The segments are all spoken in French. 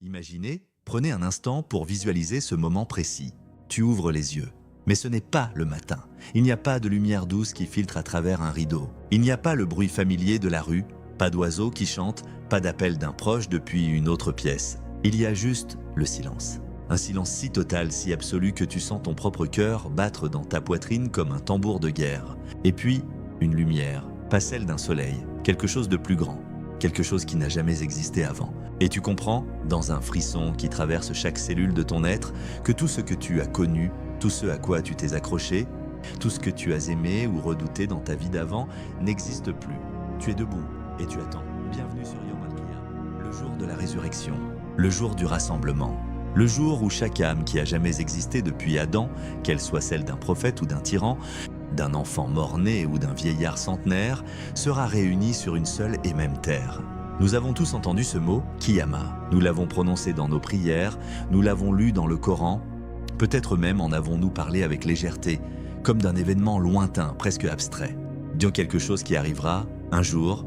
Imaginez, prenez un instant pour visualiser ce moment précis. Tu ouvres les yeux. Mais ce n'est pas le matin. Il n'y a pas de lumière douce qui filtre à travers un rideau. Il n'y a pas le bruit familier de la rue, pas d'oiseaux qui chantent, pas d'appel d'un proche depuis une autre pièce. Il y a juste le silence. Un silence si total, si absolu que tu sens ton propre cœur battre dans ta poitrine comme un tambour de guerre. Et puis, une lumière, pas celle d'un soleil, quelque chose de plus grand, quelque chose qui n'a jamais existé avant. Et tu comprends, dans un frisson qui traverse chaque cellule de ton être, que tout ce que tu as connu, tout ce à quoi tu t'es accroché, tout ce que tu as aimé ou redouté dans ta vie d'avant n'existe plus. Tu es debout et tu attends. Bienvenue sur Yom Al-Qiyamah, le jour de la résurrection, le jour du rassemblement, le jour où chaque âme qui a jamais existé depuis Adam, qu'elle soit celle d'un prophète ou d'un tyran, d'un enfant mort-né ou d'un vieillard centenaire, sera réunie sur une seule et même terre. Nous avons tous entendu ce mot « Kiyama ». Nous l'avons prononcé dans nos prières, nous l'avons lu dans le Coran, peut-être même en avons-nous parlé avec légèreté, comme d'un événement lointain, presque abstrait. Disons quelque chose qui arrivera un jour,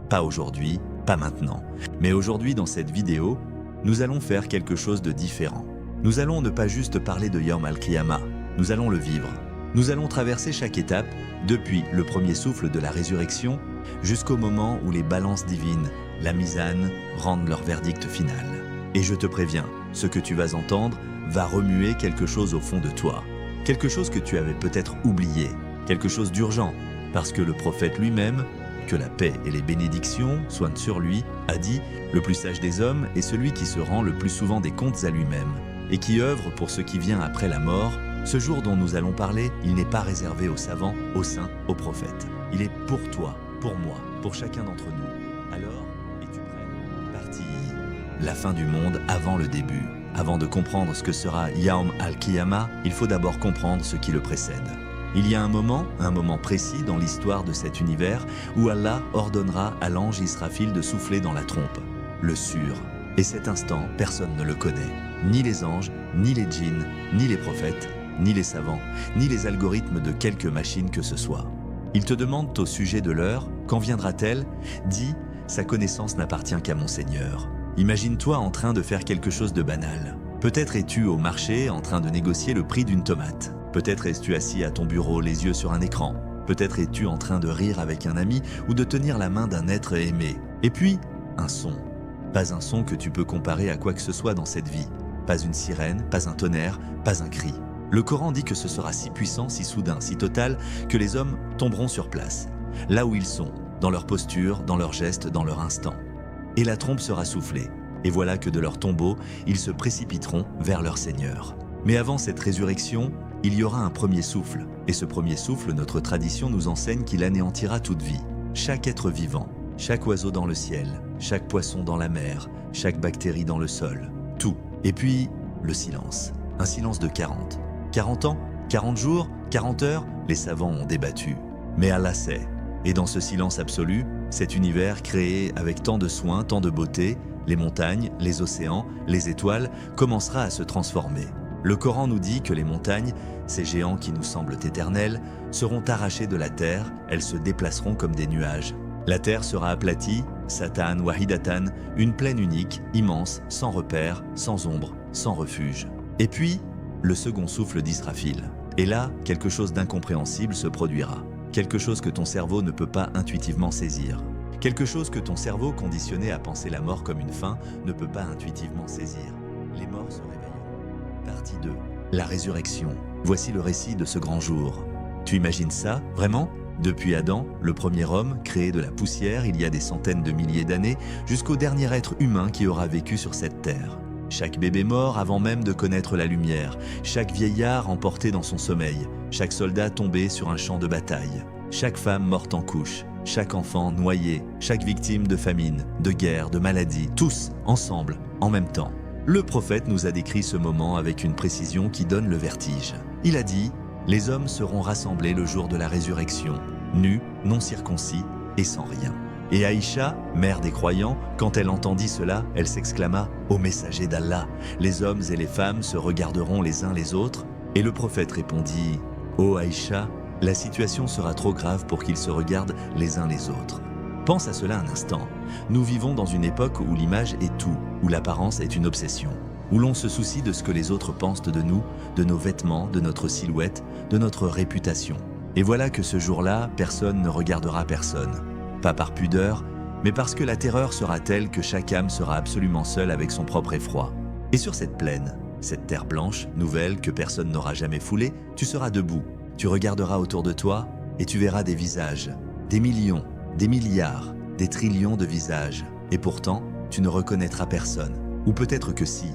pas aujourd'hui, pas maintenant. Mais aujourd'hui, dans cette vidéo, nous allons faire quelque chose de différent. Nous allons ne pas juste parler de Yom Al-Qiyamah, nous allons le vivre. Nous allons traverser chaque étape, depuis le premier souffle de la résurrection, jusqu'au moment où les balances divines, la misane, rendent leur verdict final. Et je te préviens, ce que tu vas entendre va remuer quelque chose au fond de toi. Quelque chose que tu avais peut-être oublié, quelque chose d'urgent, parce que le prophète lui-même, que la paix et les bénédictions soient sur lui, a dit « Le plus sage des hommes est celui qui se rend le plus souvent des comptes à lui-même, et qui œuvre pour ce qui vient après la mort. Ce jour dont nous allons parler, il n'est pas réservé aux savants, aux saints, aux prophètes. Il est pour toi, pour moi, pour chacun d'entre nous. Alors, es-tu prêt? Parti. La fin du monde avant le début. Avant de comprendre ce que sera Yom Al-Qiyamah, il faut d'abord comprendre ce qui le précède. Il y a un moment précis dans l'histoire de cet univers où Allah ordonnera à l'ange Israfil de souffler dans la trompe, le sur. Et cet instant, personne ne le connaît. Ni les anges, ni les djinns, ni les prophètes, ni les savants, ni les algorithmes de quelque machine que ce soit. Ils te demandent au sujet de l'heure, quand viendra-t-elle? Dis, sa connaissance n'appartient qu'à mon Seigneur. Imagine-toi en train de faire quelque chose de banal. Peut-être es-tu au marché en train de négocier le prix d'une tomate. Peut-être es-tu assis à ton bureau, les yeux sur un écran. Peut-être es-tu en train de rire avec un ami ou de tenir la main d'un être aimé. Et puis, un son. Pas un son que tu peux comparer à quoi que ce soit dans cette vie. Pas une sirène, pas un tonnerre, pas un cri. Le Coran dit que ce sera si puissant, si soudain, si total, que les hommes tomberont sur place, là où ils sont, dans leur posture, dans leurs gestes, dans leur instant. Et la trompe sera soufflée, et voilà que de leur tombeau, ils se précipiteront vers leur Seigneur. Mais avant cette résurrection, il y aura un premier souffle, et ce premier souffle, notre tradition nous enseigne qu'il anéantira toute vie. Chaque être vivant, chaque oiseau dans le ciel, chaque poisson dans la mer, chaque bactérie dans le sol, tout. Et puis, le silence, un silence de 40. 40 ans, 40 jours, 40 heures, les savants ont débattu. Mais Allah sait. Et dans ce silence absolu, cet univers créé avec tant de soin, tant de beauté, les montagnes, les océans, les étoiles, commencera à se transformer. Le Coran nous dit que les montagnes, ces géants qui nous semblent éternels, seront arrachés de la terre, elles se déplaceront comme des nuages. La terre sera aplatie, Satan Wahidatan, une plaine unique, immense, sans repère, sans ombre, sans refuge. Et puis, le second souffle d'Israfil. Et là, quelque chose d'incompréhensible se produira. Quelque chose que ton cerveau ne peut pas intuitivement saisir. Quelque chose que ton cerveau, conditionné à penser la mort comme une fin, ne peut pas intuitivement saisir. Les morts se réveilleront. Partie 2. La résurrection. Voici le récit de ce grand jour. Tu imagines ça, vraiment? Depuis Adam, le premier homme, créé de la poussière il y a des centaines de milliers d'années, jusqu'au dernier être humain qui aura vécu sur cette terre. Chaque bébé mort avant même de connaître la lumière, chaque vieillard emporté dans son sommeil, chaque soldat tombé sur un champ de bataille, chaque femme morte en couche, chaque enfant noyé, chaque victime de famine, de guerre, de maladie, tous, ensemble, en même temps. Le prophète nous a décrit ce moment avec une précision qui donne le vertige. Il a dit « Les hommes seront rassemblés le jour de la résurrection, nus, non circoncis et sans rien. » Et Aïcha, mère des croyants, quand elle entendit cela, elle s'exclama « Ô messager d'Allah, les hommes et les femmes se regarderont les uns les autres ?» Et le prophète répondit « Ô Aïcha, la situation sera trop grave pour qu'ils se regardent les uns les autres. Pense à cela un instant. Nous vivons dans une époque où l'image est tout, où l'apparence est une obsession, où l'on se soucie de ce que les autres pensent de nous, de nos vêtements, de notre silhouette, de notre réputation. Et voilà que ce jour-là, personne ne regardera personne. Pas par pudeur, mais parce que la terreur sera telle que chaque âme sera absolument seule avec son propre effroi. Et sur cette plaine, cette terre blanche, nouvelle, que personne n'aura jamais foulée, tu seras debout. Tu regarderas autour de toi et tu verras des visages, des millions, des milliards, des trillions de visages. Et pourtant, tu ne reconnaîtras personne. Ou peut-être que si.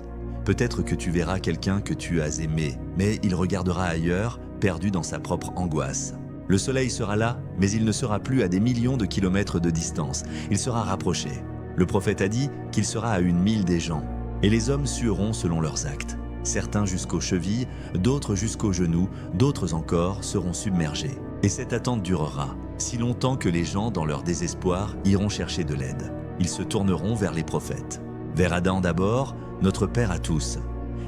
Peut-être que tu verras quelqu'un que tu as aimé, mais il regardera ailleurs, perdu dans sa propre angoisse. Le soleil sera là, mais il ne sera plus à des millions de kilomètres de distance. Il sera rapproché. Le prophète a dit qu'il sera à 1 000 des gens. Et les hommes sueront selon leurs actes. Certains jusqu'aux chevilles, d'autres jusqu'aux genoux, d'autres encore seront submergés. Et cette attente durera, si longtemps que les gens, dans leur désespoir, iront chercher de l'aide. Ils se tourneront vers les prophètes. Vers Adam d'abord, notre Père à tous.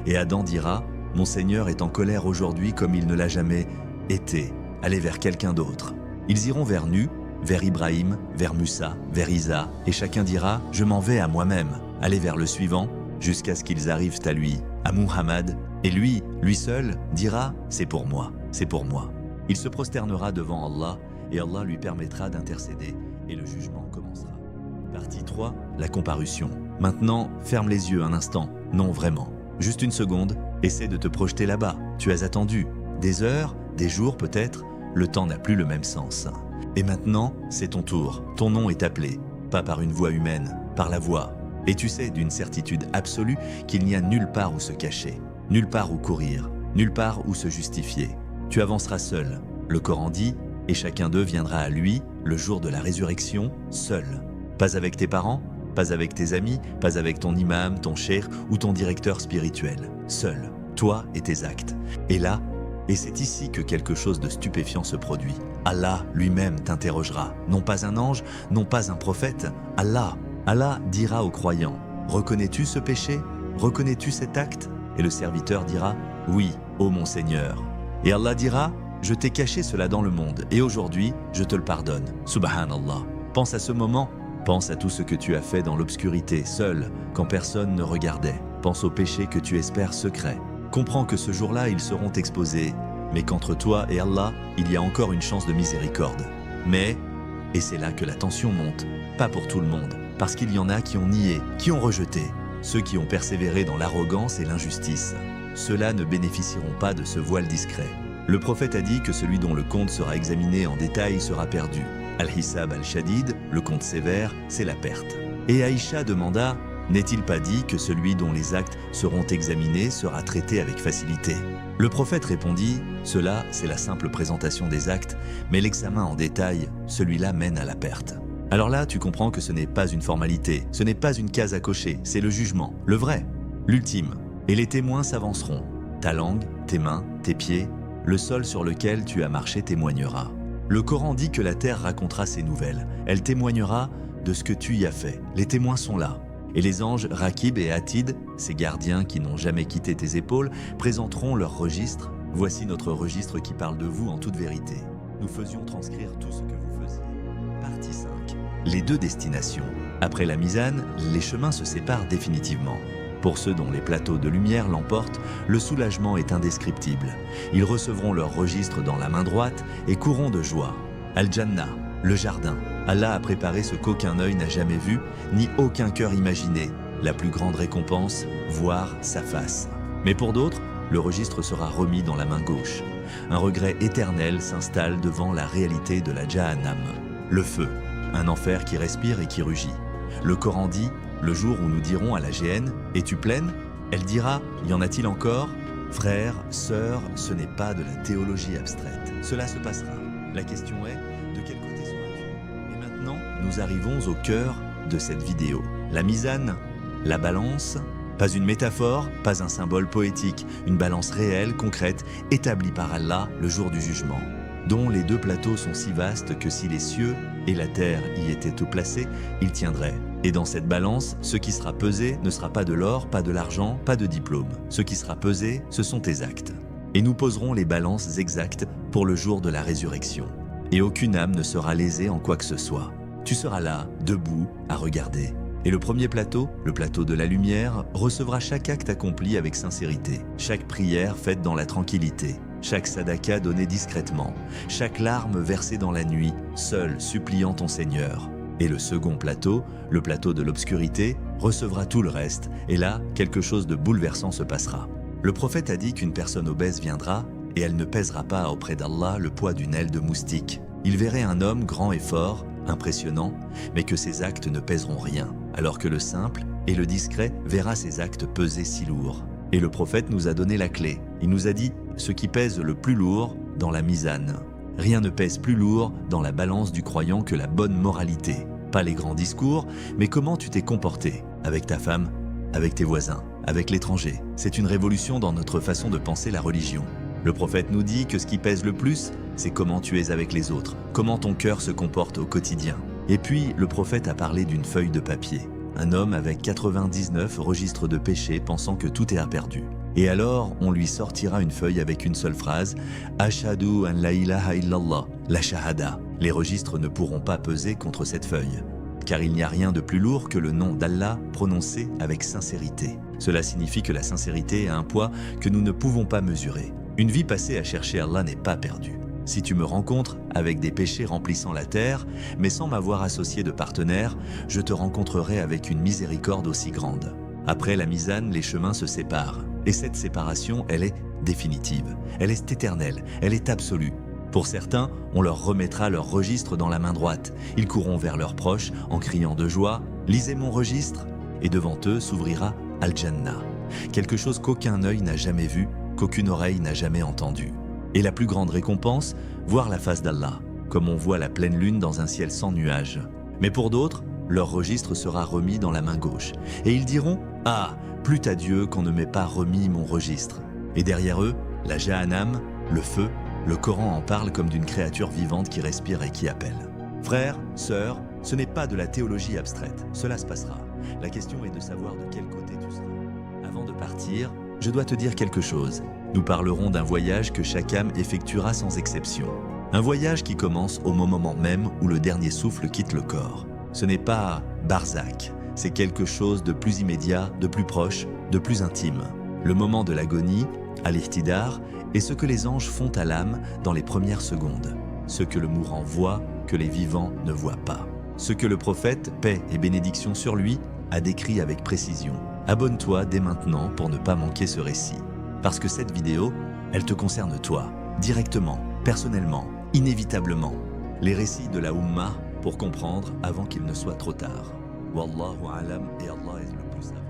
Et Adam dira, « Mon Seigneur est en colère aujourd'hui comme il ne l'a jamais été. Allez vers quelqu'un d'autre. » Ils iront vers Nu, vers Ibrahim, vers Musa, vers Isa, et chacun dira, « Je m'en vais à moi-même. » Allez vers le suivant, jusqu'à ce qu'ils arrivent à lui, à Muhammad, et lui seul, dira « C'est pour moi, c'est pour moi ». Il se prosternera devant Allah, et Allah lui permettra d'intercéder, et le jugement commencera. Partie 3, la comparution. Maintenant, ferme les yeux un instant. Non, vraiment. Juste une seconde, essaie de te projeter là-bas. Tu as attendu. Des heures, des jours peut-être, le temps n'a plus le même sens. Et maintenant, c'est ton tour. Ton nom est appelé, pas par une voix humaine, par la voix. Et tu sais d'une certitude absolue qu'il n'y a nulle part où se cacher, nulle part où courir, nulle part où se justifier. Tu avanceras seul. Le Coran dit, et chacun d'eux viendra à lui, le jour de la résurrection, seul. Pas avec tes parents, pas avec tes amis, pas avec ton imam, ton cheikh ou ton directeur spirituel. Seul, toi et tes actes. Et là, et c'est ici que quelque chose de stupéfiant se produit. Allah lui-même t'interrogera. Non pas un ange, non pas un prophète, Allah. Allah dira aux croyants, « Reconnais-tu ce péché? Reconnais-tu cet acte ?» Et le serviteur dira, « Oui, ô mon Seigneur. » Et Allah dira, « Je t'ai caché cela dans le monde, et aujourd'hui, je te le pardonne. » Subhanallah. Pense à ce moment. Pense à tout ce que tu as fait dans l'obscurité, seul, quand personne ne regardait. Pense aux péchés que tu espères secrets. Comprends que ce jour-là, ils seront exposés, mais qu'entre toi et Allah, il y a encore une chance de miséricorde. Mais, et c'est là que la tension monte, pas pour tout le monde, parce qu'il y en a qui ont nié, qui ont rejeté, ceux qui ont persévéré dans l'arrogance et l'injustice. Ceux-là ne bénéficieront pas de ce voile discret. Le prophète a dit que celui dont le compte sera examiné en détail sera perdu. Al-Hisab al-Shadid, le compte sévère, c'est la perte. Et Aïcha demanda, n'est-il pas dit que celui dont les actes seront examinés sera traité avec facilité? Le prophète répondit, cela c'est la simple présentation des actes, mais l'examen en détail, celui-là mène à la perte. Alors là, tu comprends que ce n'est pas une formalité, ce n'est pas une case à cocher, c'est le jugement, le vrai, l'ultime. Et les témoins s'avanceront. Ta langue, tes mains, tes pieds, le sol sur lequel tu as marché témoignera. Le Coran dit que la terre racontera ses nouvelles. Elle témoignera de ce que tu y as fait. Les témoins sont là. Et les anges Rakib et Atid, ces gardiens qui n'ont jamais quitté tes épaules, présenteront leur registre. Voici notre registre qui parle de vous en toute vérité. Nous faisions transcrire tout ce que vous faisiez. Partie 5. Les deux destinations. Après la Mizane, les chemins se séparent définitivement. Pour ceux dont les plateaux de lumière l'emportent, le soulagement est indescriptible. Ils recevront leur registre dans la main droite et courront de joie. Al-Jannah, le jardin. Allah a préparé ce qu'aucun œil n'a jamais vu, ni aucun cœur imaginé. La plus grande récompense, voir sa face. Mais pour d'autres, le registre sera remis dans la main gauche. Un regret éternel s'installe devant la réalité de la Jahannam. Le feu, un enfer qui respire et qui rugit. Le Coran dit, le jour où nous dirons à la géhenne « Es-tu pleine ?» Elle dira « Y en a-t-il encore ?» Frères, sœurs, ce n'est pas de la théologie abstraite. Cela se passera. La question est « De quel côté seras-tu » Et maintenant, nous arrivons au cœur de cette vidéo. La Mizane, la balance, pas une métaphore, pas un symbole poétique, une balance réelle, concrète, établie par Allah le jour du jugement, dont les deux plateaux sont si vastes que si les cieux et la terre y étaient tout placés, ils tiendraient. Et dans cette balance, ce qui sera pesé ne sera pas de l'or, pas de l'argent, pas de diplôme. Ce qui sera pesé, ce sont tes actes. Et nous poserons les balances exactes pour le jour de la résurrection. Et aucune âme ne sera lésée en quoi que ce soit. Tu seras là, debout, à regarder. Et le premier plateau, le plateau de la lumière, recevra chaque acte accompli avec sincérité, chaque prière faite dans la tranquillité, chaque sadaka donnée discrètement, chaque larme versée dans la nuit, seul suppliant ton Seigneur. Et le second plateau, le plateau de l'obscurité, recevra tout le reste, et là, quelque chose de bouleversant se passera. Le prophète a dit qu'une personne obèse viendra, et elle ne pèsera pas auprès d'Allah le poids d'une aile de moustique. Il verrait un homme grand et fort, impressionnant, mais que ses actes ne pèseront rien, alors que le simple et le discret verra ses actes peser si lourd. Et le prophète nous a donné la clé. Il nous a dit ce qui pèse le plus lourd dans la misane. Rien ne pèse plus lourd dans la balance du croyant que la bonne moralité. Pas les grands discours, mais comment tu t'es comporté avec ta femme, avec tes voisins, avec l'étranger. C'est une révolution dans notre façon de penser la religion. Le prophète nous dit que ce qui pèse le plus, c'est comment tu es avec les autres, comment ton cœur se comporte au quotidien. Et puis, le prophète a parlé d'une feuille de papier. Un homme avec 99 registres de péché pensant que tout est à perdu. Et alors, on lui sortira une feuille avec une seule phrase « Ashhadu an la ilaha illallah », la shahada. Les registres ne pourront pas peser contre cette feuille, car il n'y a rien de plus lourd que le nom d'Allah prononcé avec sincérité. Cela signifie que la sincérité a un poids que nous ne pouvons pas mesurer. Une vie passée à chercher Allah n'est pas perdue. Si tu me rencontres avec des péchés remplissant la terre, mais sans m'avoir associé de partenaire, je te rencontrerai avec une miséricorde aussi grande. Après la misane, les chemins se séparent. Et cette séparation, elle est définitive. Elle est éternelle. Elle est absolue. Pour certains, on leur remettra leur registre dans la main droite. Ils courront vers leurs proches en criant de joie « Lisez mon registre !» Et devant eux s'ouvrira Al-Jannah. Quelque chose qu'aucun œil n'a jamais vu, qu'aucune oreille n'a jamais entendu. Et la plus grande récompense, voir la face d'Allah, comme on voit la pleine lune dans un ciel sans nuages. Mais pour d'autres, leur registre sera remis dans la main gauche. Et ils diront « Ah, plût à Dieu qu'on ne m'ait pas remis mon registre !» Et derrière eux, la Jahannam, le feu, le Coran en parle comme d'une créature vivante qui respire et qui appelle. Frères, sœurs, ce n'est pas de la théologie abstraite, cela se passera. La question est de savoir de quel côté tu seras. Avant de partir, je dois te dire quelque chose. Nous parlerons d'un voyage que chaque âme effectuera sans exception. Un voyage qui commence au moment même où le dernier souffle quitte le corps. Ce n'est pas Barzakh, c'est quelque chose de plus immédiat, de plus proche, de plus intime. Le moment de l'agonie, Al-Ihtidar, est ce que les anges font à l'âme dans les premières secondes. Ce que le mourant voit, que les vivants ne voient pas. Ce que le prophète, paix et bénédiction sur lui, a décrit avec précision. Abonne-toi dès maintenant pour ne pas manquer ce récit. Parce que cette vidéo, elle te concerne toi, directement, personnellement, inévitablement. Les récits de la Ummah pour comprendre avant qu'il ne soit trop tard. Wallahu alam et Allah est le plus savant.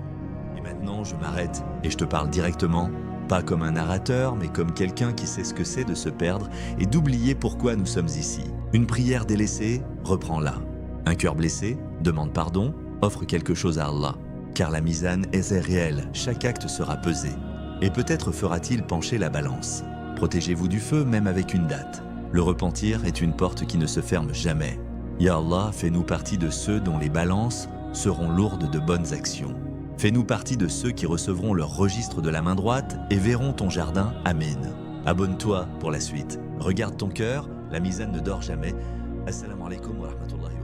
Et maintenant, je m'arrête et je te parle directement, pas comme un narrateur, mais comme quelqu'un qui sait ce que c'est de se perdre et d'oublier pourquoi nous sommes ici. Une prière délaissée, reprends-la. Un cœur blessé, demande pardon, offre quelque chose à Allah. Car la misane est réelle, chaque acte sera pesé. Et peut-être fera-t-il pencher la balance. Protégez-vous du feu même avec une date. Le repentir est une porte qui ne se ferme jamais. Ya Allah, fais-nous partie de ceux dont les balances seront lourdes de bonnes actions. Fais-nous partie de ceux qui recevront leur registre de la main droite et verront ton jardin. Amen. Abonne-toi pour la suite. Regarde ton cœur, la misane ne dort jamais. Assalamu alaikum wa rahmatullahi wa barakatuh.